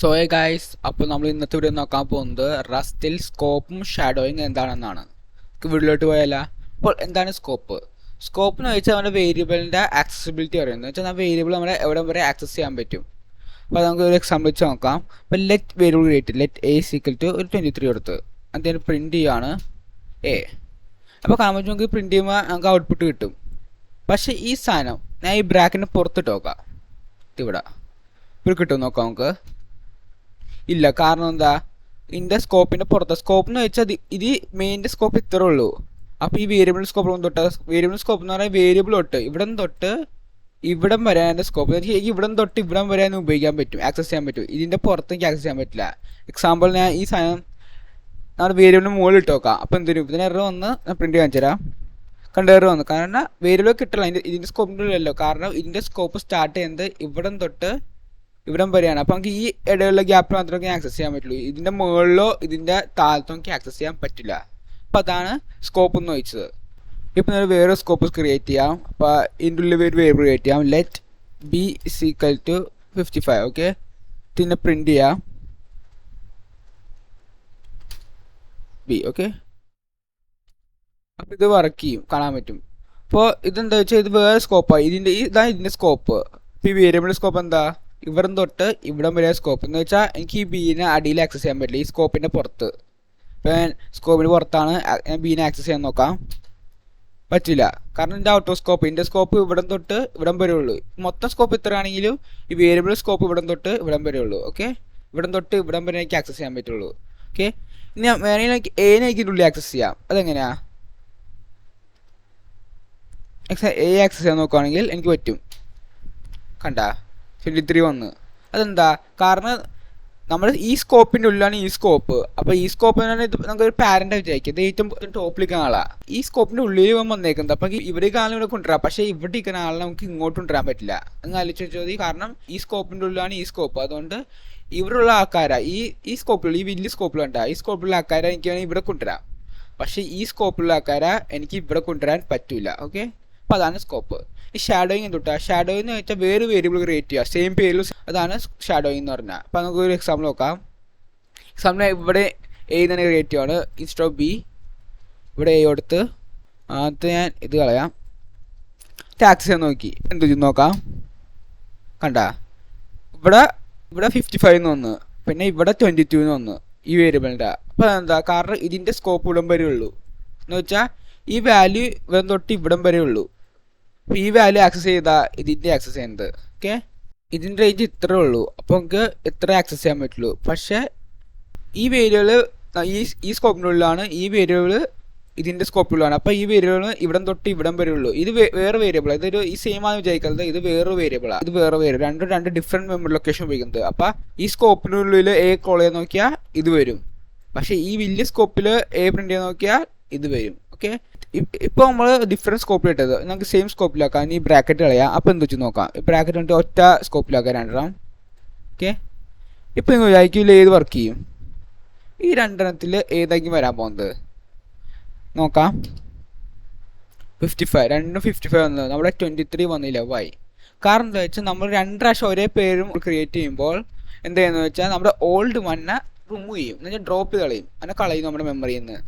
So guys, അപ്പോൾ നമ്മൾ ഇന്നത്തെ വീഡിയോ നോക്കാൻ പോകുന്നത് റസ്റ്റിൽ സ്കോപ്പും ഷാഡോയിങ് എന്താണെന്നാണ്. വീഡിയോയിലോട്ട് പോയാലോ. അപ്പോൾ എന്താണ് സ്കോപ്പ്? സ്കോപ്പ് എന്ന് വെച്ചാൽ നമ്മുടെ വേരിയബിളിൻ്റെ ആക്സസിബിലിറ്റി പറയുന്നത് വെച്ചാൽ ആ വേരിയബിൾ നമ്മളെ എവിടെ വരെ ആക്സസ് ചെയ്യാൻ പറ്റും. അപ്പോൾ നമുക്ക് ഒരു എക്സാമ്പിൾ വെച്ച് നോക്കാം. അപ്പോൾ let variable create let A equal to ഒരു 23 കൊടുത്ത് അതിന് പ്രിൻറ്റ് ചെയ്യാണ് എ. അപ്പോൾ കാണാൻ പറ്റും നമുക്ക് പ്രിൻറ്റ് ചെയ്യുമ്പോൾ നമുക്ക് ഔട്ട്പുട്ട് കിട്ടും. പക്ഷേ ഈ സാധനം ഞാൻ ഈ ബ്രാക്കറ്റിന് പുറത്തിട്ട് നോക്കാം. ഇവിടെ ഇപ്പോൾ കിട്ടും നോക്കാം നമുക്ക്. ഇല്ല, കാരണം എന്താ, ഇതിൻ്റെ സ്കോപ്പിൻ്റെ പുറത്ത്. സ്കോപ്പ് എന്ന് വെച്ചാൽ ഇത് മെയിൻ്റെ സ്കോപ്പ് ഇത്രേ ഉള്ളൂ. അപ്പോൾ ഈ വേരിയബിൾ സ്കോപ്പ് തൊട്ട് വേരിയബിൾ സ്കോപ്പ് എന്ന് പറഞ്ഞാൽ വേരിയബിൾ തൊട്ട് ഇവിടം തൊട്ട് ഇവിടം വരാൻ എൻ്റെ സ്കോപ്പ്. എനിക്ക് ഇവിടം തൊട്ട് ഇവിടം വരെ ഉപയോഗിക്കാൻ പറ്റും, ആക്സസ് ചെയ്യാൻ പറ്റും. ഇതിൻ്റെ പുറത്ത് എനിക്ക് ആക്സസ് ചെയ്യാൻ പറ്റില്ല. എക്സാമ്പിൾ ഞാൻ ഈ സാധനം നമ്മുടെ വേരിയബിളിന് മുകളിൽ ഇട്ട് നോക്കാം. അപ്പോൾ എന്തിനും ഇതിന് എറർ വന്ന് ഞാൻ പ്രിൻറ്റ് കാണിച്ചു തരാം. കണ്ട് എറർ വന്നു, കാരണം വേരിയബിൾ കിട്ടില്ല. ഇതിൻ്റെ സ്കോപ്പിൻ്റെ ഉള്ളല്ലോ, കാരണം ഇതിൻ്റെ സ്കോപ്പ് സ്റ്റാർട്ട് ചെയ്യുന്നത് ഇവിടം തൊട്ട് ഇവിടം വരെയാണ്. അപ്പോൾ നമുക്ക് ഈ ഇടയിലുള്ള ഗ്യാപ്പിൽ മാത്രമേ ആക്സസ് ചെയ്യാൻ പറ്റുള്ളൂ. ഇതിൻ്റെ മുകളിലോ ഇതിൻ്റെ താഴത്തോ നമുക്ക് ആക്സസ് ചെയ്യാൻ പറ്റില്ല. അപ്പോൾ അതാണ് സ്കോപ്പ് എന്ന് ചോദിച്ചത്. ഇപ്പം നമ്മൾ വേറെ സ്കോപ്പ് ക്രിയേറ്റ് ചെയ്യാം. അപ്പോൾ ഇതിൻ്റെ ഉള്ളിൽ ഒരു വേരിയബിൾ ക്രിയേറ്റ് ചെയ്യാം. Let B is equal to 55. Okay, പിന്നെ പ്രിൻറ്റ് ചെയ്യാം ബി. ഓക്കെ, അപ്പോൾ ഇത് വർക്ക് ചെയ്യും, കാണാൻ പറ്റും. അപ്പോൾ ഇതെന്താ വെച്ചാൽ ഇത് വേറെ സ്കോപ്പാണ്. ഇതാണ് ഇതിൻ്റെ സ്കോപ്പ്. ഇപ്പോൾ ഈ വേരിയബിൾ സ്കോപ്പ് എന്താ, ഇവിടം തൊട്ട് ഇവിടം വരെ സ്കോപ്പ് എന്ന് വെച്ചാൽ എനിക്ക് ഈ ബീനെ അടിയിൽ ആക്സസ് ചെയ്യാൻ പറ്റില്ല, ഈ സ്കോപ്പിൻ്റെ പുറത്ത്. ഇപ്പോൾ ഞാൻ സ്കോപ്പിന് പുറത്താണ് ഞാൻ ബീനെ ആക്സസ് ചെയ്യാൻ നോക്കാം, പറ്റില്ല. കാരണം ഇതിൻ്റെ ഔട്ട് ഓഫ് സ്കോപ്പ്, ഇതിൻ്റെ സ്കോപ്പ് ഇവിടം തൊട്ട് ഇവിടം വരെ ഉള്ളൂ. മൊത്തം സ്കോപ്പ് ഇത്ര ആണെങ്കിലും ഈ വേരിയബിൾ സ്കോപ്പ് ഇവിടം തൊട്ട് ഇവിടം വരെ ഉള്ളൂ. ഓക്കെ, ഇവിടം തൊട്ട് ഇവിടം വരെ എനിക്ക് ആക്സസ് ചെയ്യാൻ പറ്റുള്ളൂ. ഓക്കെ, ഇനി വേണമെങ്കിൽ എനിക്ക് എനെ ഇതിനുള്ളിൽ ആക്സസ് ചെയ്യാം. അതെങ്ങനെയാ? എ ആക്സസ് ചെയ്യാൻ നോക്കുകയാണെങ്കിൽ എനിക്ക് പറ്റും. കണ്ടാ 23 വന്ന്. അതെന്താ കാരണം നമ്മൾ ഈ സ്കോപ്പിൻ്റെ ഉള്ളിലാണ് ഈ സ്കോപ്പ്. അപ്പോൾ ഈ സ്കോപ്പ് എന്ന് പറഞ്ഞാൽ നമുക്കൊരു പാരൻ്റ് വിചാരിക്കും, ഇത് ഏറ്റവും ടോപ്പിലേക്ക് ആളാണ്. ഈ സ്കോപ്പിൻ്റെ ഉള്ളിൽ വന്നേക്കുന്നത്. അപ്പം ഇവിടെ ആളിനെ ഇവിടെ കൊണ്ടുവരാം, പക്ഷേ ഇവിടെ ഇരിക്കുന്ന ആളിനെ നമുക്ക് ഇങ്ങോട്ട് കൊണ്ടുവരാൻ പറ്റില്ല. എന്ന് ആലോചിച്ച് വെച്ചാൽ കാരണം ഈ സ്കോപ്പിൻ്റെ ഉള്ളിലാണ് ഈ സ്കോപ്പ്. അതുകൊണ്ട് ഇവിടെയുള്ള ആൾക്കാരാ ഈ സ്കോപ്പിലുള്ള ഈ വലിയ സ്കോപ്പിലുണ്ടാ ഈ സ്കോപ്പിലുള്ള ആൾക്കാരെ എനിക്ക് വേണമെങ്കിൽ ഇവിടെ കൊണ്ടുവരാം. പക്ഷേ ഈ സ്കോപ്പിലുള്ള ആൾക്കാരെ എനിക്ക് ഇവിടെ കൊണ്ടുവരാൻ പറ്റില്ല. ഓക്കെ, അപ്പോൾ അതാണ് സ്കോപ്പ്. ഈ ഷാഡോയിങ് എന്തുട്ടാ? ഷാഡോയിങ് എന്ന് വെച്ചാൽ വേറെ വേരിയബിൾ ക്രിയേറ്റ് ചെയ്യുക, സെയിം പേരിൽ. അതാണ് ഷാഡോയിങ് എന്ന് പറഞ്ഞാൽ. അപ്പോൾ നമുക്ക് ഒരു എക്സാമ്പിൾ നോക്കാം. എക്സാമ്പിൾ ഇവിടെ എ തന്നെ ക്രിയേറ്റ് ചെയ്യുകയാണ്. ഇൻസ്റ്റോ ഓഫ് ബി ഇവിടെ എ കൊടുത്ത് ആദ്യത്തെ ഞാൻ ഇത് കളയാം. ടാക്സ് ചെയ്യാൻ നോക്കി എന്ത് ചെയ്ത് നോക്കാം. കണ്ടാ ഇവിടെ 55 എന്ന് വന്ന്, പിന്നെ ഇവിടെ 22 എന്ന് വന്ന് ഈ വേരിയബിളിൻ്റെ. അപ്പോൾ എന്താ കാരണം ഇതിൻ്റെ സ്കോപ്പ് ഇവിടം വരെ ഉള്ളൂ. എന്ന് വെച്ചാൽ ഈ വാല്യൂ ഇവിടം തൊട്ട് ഇവിടം വരെ ഉള്ളൂ. അപ്പോൾ ഈ വാല്യൂ ആക്സസ് ചെയ്താൽ ഇതിൻ്റെ ആക്സസ് ചെയ്യുന്നത്. ഓക്കെ, ഇതിൻ്റെ റേഞ്ച് ഇത്രേ ഉള്ളൂ. അപ്പോൾ നമുക്ക് ഇത്ര ആക്സസ് ചെയ്യാൻ പറ്റുള്ളൂ. പക്ഷേ ഈ വേരിയബിൾ ഈ സ്കോപ്പിനുള്ളിലാണ്, ഈ വേരിയബിൾ ഇതിൻ്റെ സ്കോപ്പിലാണ്. അപ്പോൾ ഈ വേരിയബിൾ ഇവിടം തൊട്ട് ഇവിടം വരെ ഉള്ളൂ. ഇത് വേറെ വേരിയബിൾ, ഇതൊരു ഈ സെയിം ആണ് വിചാരിക്കുന്നത്. ഇത് വേറെ വേരിയബിളാണ്, ഇത് വേറെ വേരിയബിൾ. രണ്ട് ഡിഫറെൻറ്റ് മെമ്മറി ലൊക്കേഷൻ ഉപയോഗിക്കുന്നത്. അപ്പോൾ ഈ സ്കോപ്പിനുള്ളിൽ എ കോൾ ചെയ്യാൻ നോക്കിയാൽ ഇത് വരും. പക്ഷേ ഈ വലിയ സ്കോപ്പിൽ എ പ്രിൻ്റ് ചെയ്യാൻ നോക്കിയാൽ ഇത് വരും. ഓക്കെ, ഇപ്പോൾ നമ്മൾ ഡിഫറെൻറ്റ് സ്കോപ്പിലിട്ടത് നമുക്ക് സെയിം സ്കോപ്പിലാക്കാം. ഈ ബ്രാക്കറ്റ് കളയാം. അപ്പോൾ എന്ത് വെച്ച് നോക്കാം. ഈ ബ്രാക്കറ്റ് വന്നിട്ട് ഒറ്റ സ്കോപ്പിലാക്കാം, രണ്ടെണ്ണം. ഓക്കെ, ഇപ്പോൾ നിങ്ങൾ വിചാരിക്കില്ല ഏത് വർക്ക് ചെയ്യും. ഈ രണ്ടെണ്ണത്തിൽ ഏതായിരിക്കും വരാൻ പോകുന്നത് നോക്കാം. 55 രണ്ടും 55 വന്നത്, നമ്മുടെ 23 വന്നില്ല. വൈ? കാരണം എന്താ വെച്ചാൽ നമ്മൾ 2 പ്രാവശ്യം ഒരേ പേരും ക്രിയേറ്റ് ചെയ്യുമ്പോൾ എന്ത് ചെയ്യുന്നത് വെച്ചാൽ നമ്മുടെ ഓൾഡ് വണ്ണെ റിമൂവ് ചെയ്യും, എന്ന് വെച്ചാൽ ഡ്രോപ്പ് ചെയ്ത് കളയും, അങ്ങനെ കളയും നമ്മുടെ മെമ്മറിയിൽ നിന്ന്.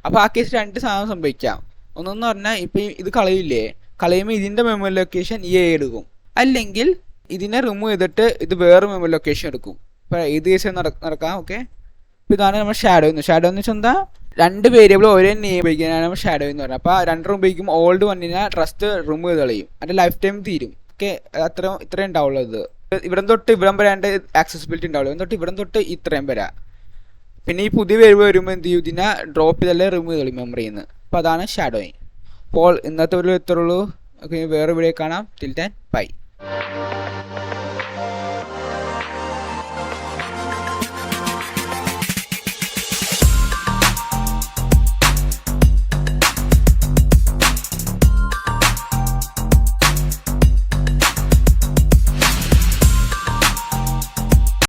അപ്പോൾ ആ കേസ് 2 സാധനം സംഭവിക്കാം. ഒന്നെന്ന് പറഞ്ഞാൽ ഇപ്പോൾ ഇത് കളയുമ്പോൾ ഇതിൻ്റെ മെമ്മറി ലൊക്കേഷൻ ഈ എ എടുക്കും, അല്ലെങ്കിൽ ഇതിനെ റിമൂവ് ചെയ്തിട്ട് ഇത് വേറെ മെമ്മറി ലൊക്കേഷൻ എടുക്കും. ഇപ്പോൾ ഏത് കേസ് നടക്കാം. ഓക്കെ, അപ്പോൾ ഇതാണ് നമ്മൾ ഷാഡോ എന്ന് വെച്ചാൽ എന്താ, 2 വേരിയബിൾ ഒരേ നെയിം ഉപയോഗിക്കാനാണ് നമ്മൾ ഷാഡോ എന്ന് പറഞ്ഞത്. അപ്പോൾ 2 ഉപയോഗിക്കുമ്പോൾ ഓൾഡ് വണ്ണിനെ ട്രസ്റ്റ് റിമൂവ് ചെയ്ത് കളയും, അതിൻ്റെ ലൈഫ് ടൈം തീരും. ഓക്കെ, ഇത്രയും ഉണ്ടാവുള്ളൂ. ഇത് ഇവിടം തൊട്ട് ഇവിടം വരെ അതിൻ്റെ ആക്സസിബിലിറ്റി ഉണ്ടാവുള്ളൂ. ഇവിടം തൊട്ട് ഇത്രയും വരാം. പിന്നെ ഈ പുതിയ വേരിയബിൾ വരുമ്പോൾ എന്ത് ചെയ്യും, ഇതിനെ ഡ്രോപ്പ് ചെയ്തല്ലേ റിമൂവ് ചെയ്ത് കളയും മെമ്മറിയിൽ നിന്ന്. അപ്പോൾ അതാണ് ഷാഡോയിങ്. അപ്പോൾ ഇന്നത്തെ ഒരു ഇത്രയുള്ളൂ. ഓക്കെ, വേറെ വീഡിയോ കാണാം. Till then bye.